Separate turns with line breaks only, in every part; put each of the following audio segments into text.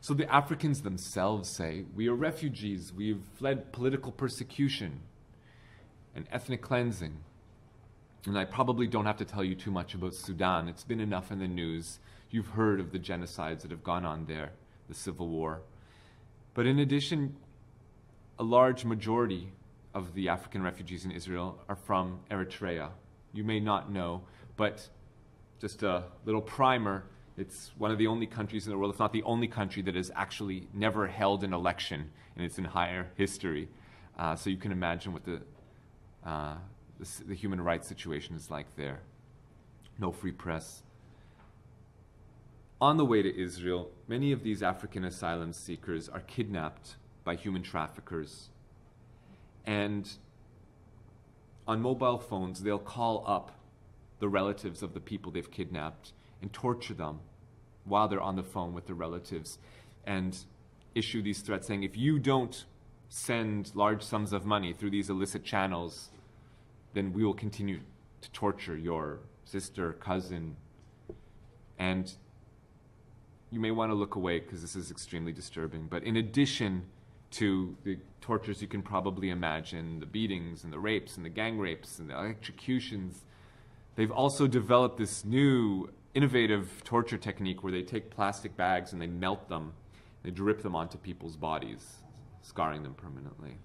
So the Africans themselves say, we are refugees, we've fled political persecution and ethnic cleansing. And I probably don't have to tell you too much about Sudan. It's been enough in the news. You've heard of the genocides that have gone on there, the civil war. But in addition, a large majority of the African refugees in Israel are from Eritrea. You may not know, but just a little primer, it's one of the only countries in the world, if not the only country, that has actually never held an election in its entire history. So you can imagine what the human rights situation is like there. No free press. On the way to Israel, many of these African asylum seekers are kidnapped by human traffickers. And on mobile phones, they'll call up the relatives of the people they've kidnapped and torture them while they're on the phone with the relatives and issue these threats saying, if you don't send large sums of money through these illicit channels, then we will continue to torture your sister, cousin. And you may want to look away because this is extremely disturbing. But in addition to the tortures you can probably imagine, the beatings and the rapes and the gang rapes and the executions, they've also developed this new innovative torture technique where they take plastic bags and they melt them, they drip them onto people's bodies, scarring them permanently.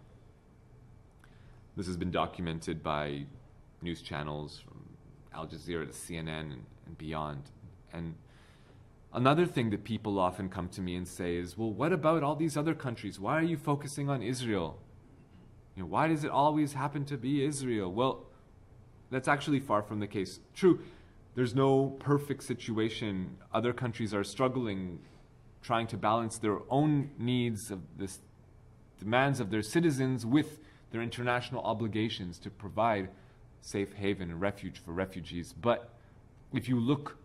This has been documented by news channels from Al Jazeera to CNN and beyond. And another thing that people often come to me and say is, well, what about all these other countries? Why are you focusing on Israel? Why does it always happen to be Israel? Well, that's actually far from the case. True, there's no perfect situation. Other countries are struggling, trying to balance their own needs of this demands of their citizens with their international obligations to provide safe haven and refuge for refugees. But if you look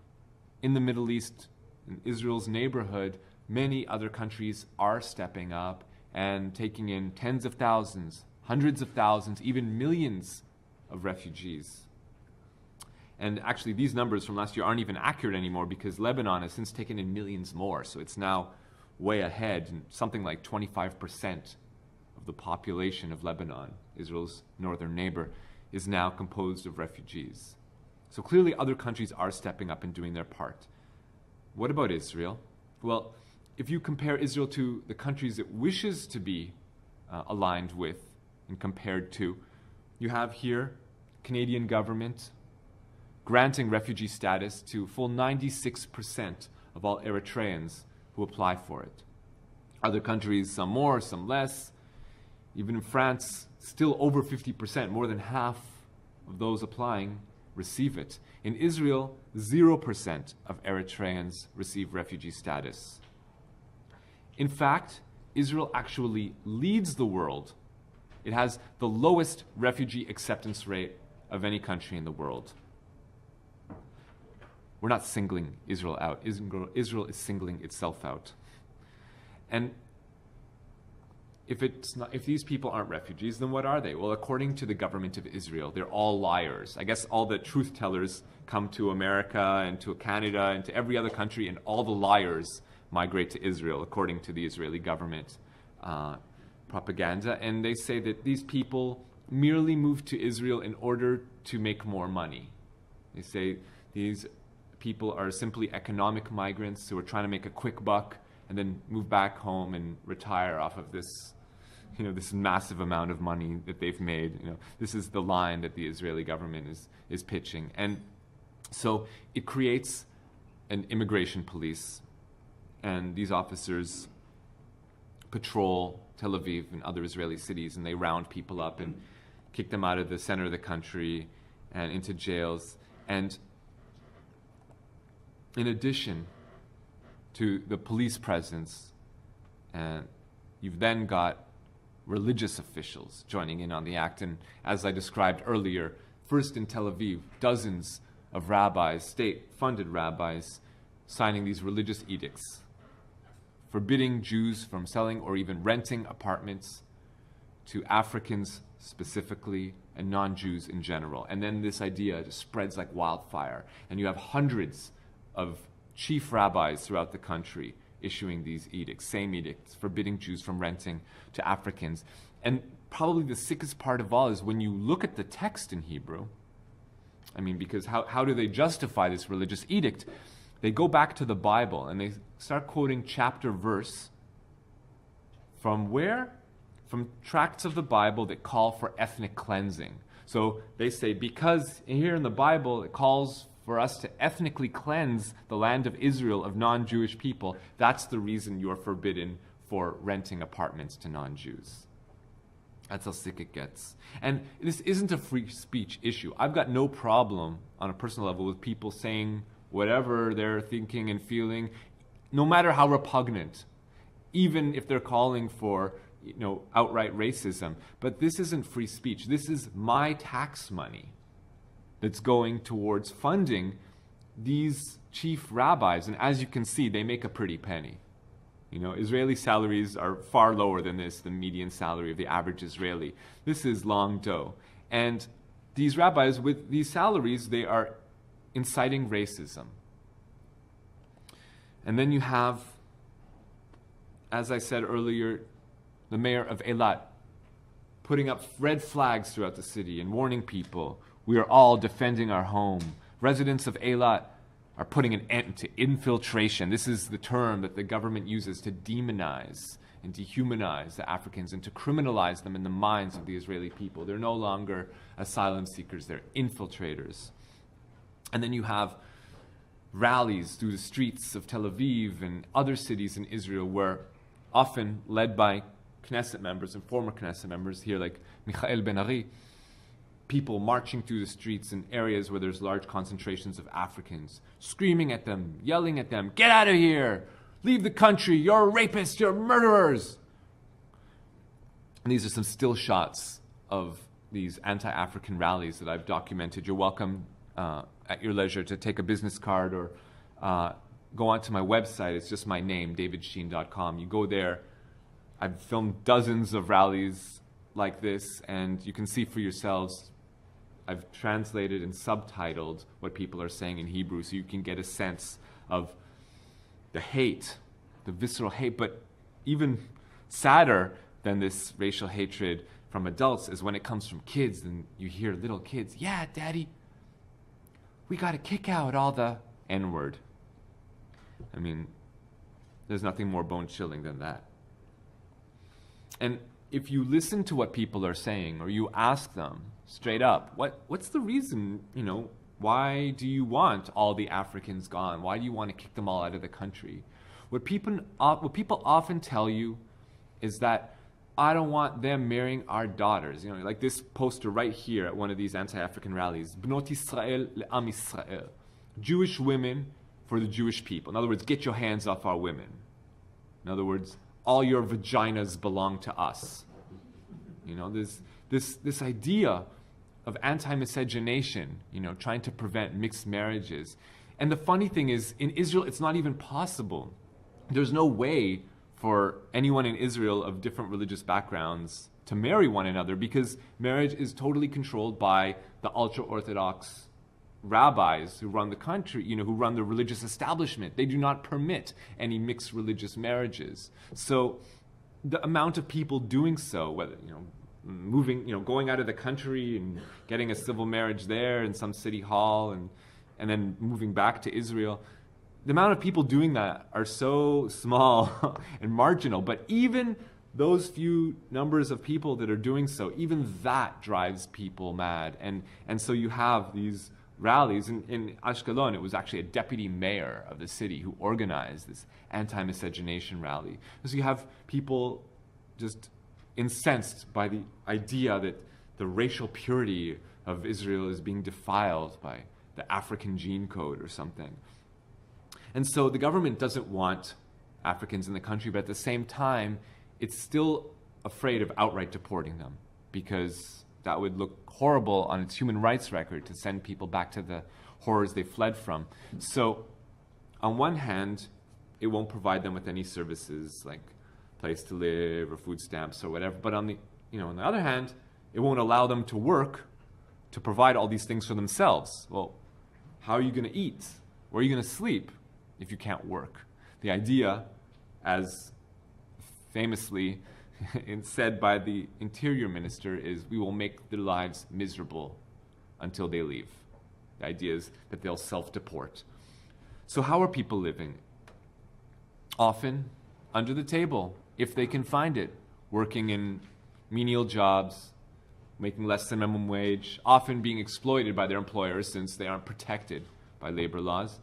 in the Middle East, in Israel's neighborhood, many other countries are stepping up and taking in tens of thousands, hundreds of thousands, even millions of refugees. And actually, these numbers from last year aren't even accurate anymore because Lebanon has since taken in millions more. So it's now way ahead, and something like 25% of the population of Lebanon, Israel's northern neighbor, is now composed of refugees. So clearly other countries are stepping up and doing their part. What about Israel? Well, if you compare Israel to the countries it wishes to be aligned with and compared to, you have here Canadian government granting refugee status to full 96% of all Eritreans who apply for it. Other countries, some more, some less. Even in France, still over 50%, more than half of those applying receive it. In Israel, 0% of Eritreans receive refugee status. In fact, Israel actually leads the world. It has the lowest refugee acceptance rate of any country in the world. We're not singling Israel out. Israel is singling itself out. And if these people aren't refugees, then what are they? Well, according to the government of Israel, they're all liars. I guess all the truth tellers come to America and to Canada and to every other country, and all the liars migrate to Israel, according to the Israeli government propaganda. And they say that these people merely moved to Israel in order to make more money. They say these people are simply economic migrants who are trying to make a quick buck and then move back home and retire off of this, this massive amount of money that they've made. This is the line that the Israeli government is pitching. And so it creates an immigration police, and these officers patrol Tel Aviv and other Israeli cities, and they round people up and kick them out of the center of the country and into jails. And in addition to the police presence, you've then got religious officials joining in on the act. And as I described earlier, first in Tel Aviv, dozens of rabbis, state-funded rabbis, signing these religious edicts, forbidding Jews from selling or even renting apartments to Africans specifically and non-Jews in general. And then this idea just spreads like wildfire. And you have hundreds of chief rabbis throughout the country issuing these edicts, same edicts, forbidding Jews from renting to Africans. And probably the sickest part of all is when you look at the text in Hebrew, I mean, because how do they justify this religious edict? They go back to the Bible and they start quoting chapter verse from where? From tracts of the Bible that call for ethnic cleansing. So they say, because here in the Bible it calls for us to ethnically cleanse the land of Israel of non-Jewish people, that's the reason you're forbidden for renting apartments to non-Jews. That's how sick it gets. And this isn't a free speech issue. I've got no problem on a personal level with people saying whatever they're thinking and feeling, no matter how repugnant, even if they're calling for, outright racism. But this isn't free speech. This is my tax money that's going towards funding these chief rabbis. And as you can see, they make a pretty penny. Israeli salaries are far lower than the median salary of the average Israeli. This is long dough. And these rabbis, with these salaries, they are inciting racism. And then you have, as I said earlier, the mayor of Eilat putting up red flags throughout the city and warning people, we are all defending our home. Residents of Eilat are putting an end to infiltration. This is the term that the government uses to demonize and dehumanize the Africans and to criminalize them in the minds of the Israeli people. They're no longer asylum seekers, they're infiltrators. And then you have rallies through the streets of Tel Aviv and other cities in Israel where often led by Knesset members and former Knesset members here like Michael Ben-Ari, people marching through the streets in areas where there's large concentrations of Africans, screaming at them, yelling at them, get out of here, leave the country, you're rapists, you're murderers. And these are some still shots of these anti-African rallies that I've documented. You're welcome at your leisure to take a business card or go onto my website. It's just my name, davidsheen.com. You go there. I've filmed dozens of rallies like this, and you can see for yourselves. I've translated and subtitled what people are saying in Hebrew so you can get a sense of the hate, the visceral hate. But even sadder than this racial hatred from adults is when it comes from kids and you hear little kids, yeah, Daddy, we got to kick out all the N-word. I mean, there's nothing more bone-chilling than that. And if you listen to what people are saying or you ask them straight up, what's the reason, why do you want all the Africans gone? Why do you want to kick them all out of the country? What people often tell you is that I don't want them marrying our daughters. Like this poster right here at one of these anti-African rallies, Bnot Israel le'am Israel. Jewish women for the Jewish people. In other words, get your hands off our women. In other words, all your vaginas belong to us. This idea of anti-miscegenation, trying to prevent mixed marriages. And the funny thing is, in Israel, it's not even possible. There's no way for anyone in Israel of different religious backgrounds to marry one another because marriage is totally controlled by the ultra-Orthodox rabbis who run the country, who run the religious establishment. They do not permit any mixed religious marriages. So the amount of people doing so, whether, moving, going out of the country and getting a civil marriage there in some city hall and then moving back to Israel, the amount of people doing that are so small and marginal. But even those few numbers of people that are doing so, even that drives people mad. And so you have these rallies. In Ashkelon, it was actually a deputy mayor of the city who organized this anti-miscegenation rally. So you have people just incensed by the idea that the racial purity of Israel is being defiled by the African gene code or something. And so the government doesn't want Africans in the country, but at the same time, it's still afraid of outright deporting them because that would look horrible on its human rights record to send people back to the horrors they fled from. So on one hand, it won't provide them with any services like place to live or food stamps or whatever. But on the other hand, it won't allow them to work to provide all these things for themselves. Well, how are you going to eat? Where are you going to sleep if you can't work? The idea as famously said by the interior minister, is we will make their lives miserable until they leave. The idea is that they'll self-deport. So how are people living? Often under the table, if they can find it, working in menial jobs, making less than minimum wage, often being exploited by their employers since they aren't protected by labor laws,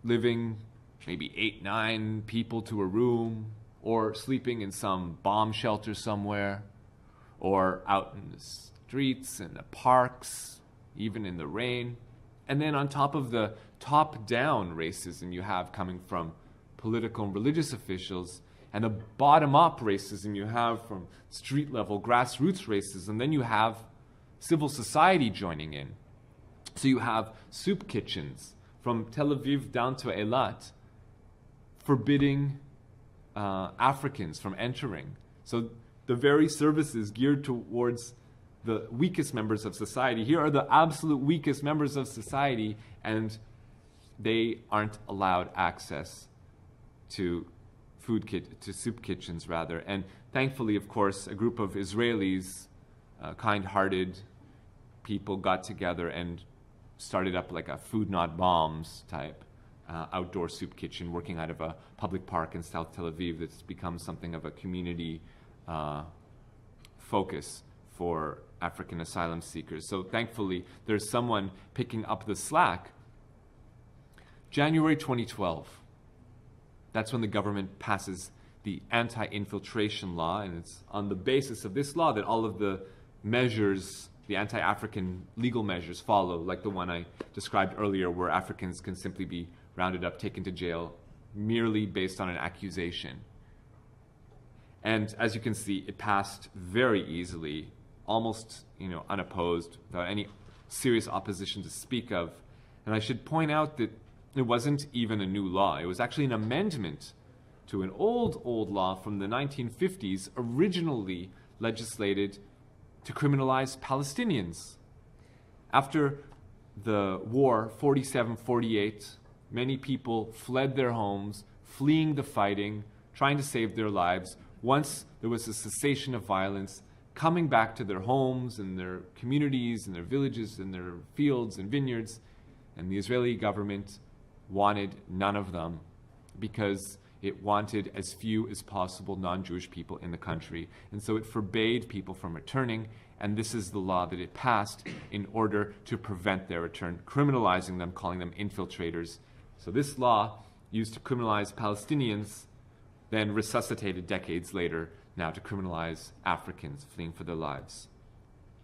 living maybe 8, 9 people to a room, or sleeping in some bomb shelter somewhere, or out in the streets, in the parks, even in the rain. And then on top of the top-down racism you have coming from political and religious officials, and the bottom-up racism you have from street-level grassroots racism, then you have civil society joining in. So you have soup kitchens from Tel Aviv down to Eilat forbidding Africans from entering. So the very services geared towards the weakest members of society, here are the absolute weakest members of society, and they aren't allowed access to soup kitchens rather. And thankfully, of course, a group of Israelis, kind-hearted people, got together and started up like a food not bombs type outdoor soup kitchen working out of a public park in South Tel Aviv that's become something of a community focus for African asylum seekers. So thankfully, there's someone picking up the slack. January 2012, that's when the government passes the anti-infiltration law, and it's on the basis of this law that all of the measures, the anti-African legal measures follow, like the one I described earlier, where Africans can simply be rounded up, taken to jail, merely based on an accusation. And as you can see, it passed very easily, almost unopposed, without any serious opposition to speak of. And I should point out that it wasn't even a new law. It was actually an amendment to an old law from the 1950s, originally legislated to criminalize Palestinians. After the war, 47-48, many people fled their homes, fleeing the fighting, trying to save their lives. Once there was a cessation of violence, coming back to their homes and their communities and their villages and their fields and vineyards, and the Israeli government wanted none of them because it wanted as few as possible non-Jewish people in the country. And so it forbade people from returning, and this is the law that it passed in order to prevent their return, criminalizing them, calling them infiltrators. So this law, used to criminalize Palestinians, then resuscitated decades later now to criminalize Africans fleeing for their lives.